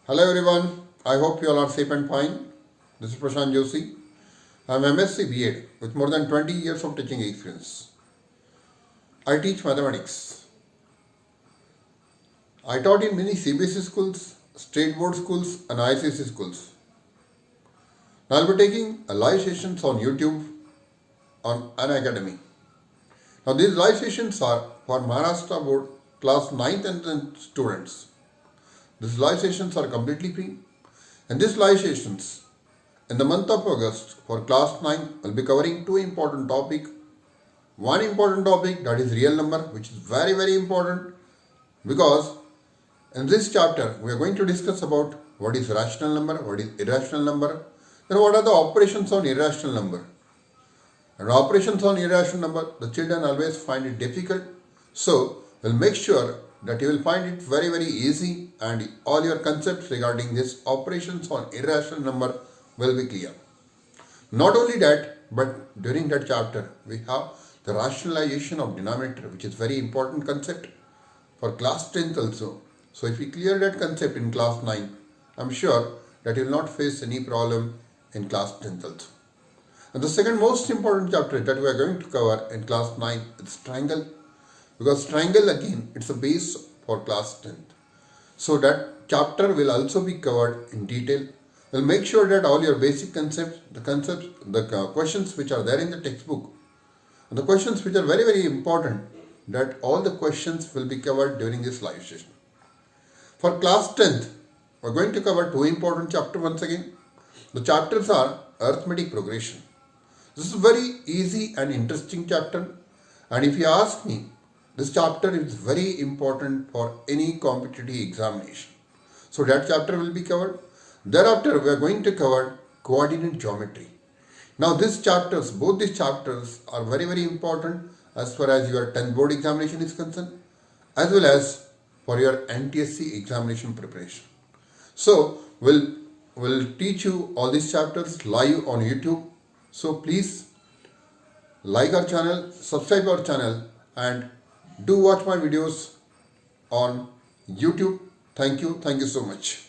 Hello everyone, I hope you all are safe and fine. This is Prashant Joshi. I am MSc B.Ed with more than 20 years of teaching experience. I teach mathematics. I taught in many CBSE schools, state board schools and ICSE schools. Now I will be taking live sessions on YouTube on Unacademy. Now these live sessions are for Maharashtra Board class 9th and 10th students. These live sessions are completely free, and these live sessions in the month of August for class 9 will be covering two important topics. One important topic, that is real number, which is very important, because in this chapter we are going to discuss about what is rational number, what is irrational number, then what are the operations on irrational number. And operations on irrational number, the children always find it difficult, so we'll make sure that you will find it very easy, and all your concepts regarding this operations on irrational number will be clear. Not only that, but during that chapter we have the rationalization of denominator, which is very important concept for class 10th also. So if we clear that concept in class 9, I'm sure that you will not face any problem in class 10th also. And the second most important chapter that we are going to cover in class 9 is triangle. Because triangle again, it's a base for class 10th. So that chapter will also be covered in detail. We'll make sure that all your basic concepts, the questions which are there in the textbook, and the questions which are very important, that all the questions will be covered during this live session. For class 10th, we're going to cover two important chapters once again. The chapters are Arithmetic Progression. This is a very easy and interesting chapter, and if you ask me, this chapter is very important for any competitive examination. So that chapter will be covered. Thereafter, we are going to cover coordinate geometry. Now both these chapters are very important as far as your 10th board examination is concerned, as well as for your NTSC examination preparation. So we'll teach you all these chapters live on YouTube. So please like our channel, subscribe our channel, and do watch my videos on YouTube. Thank you so much.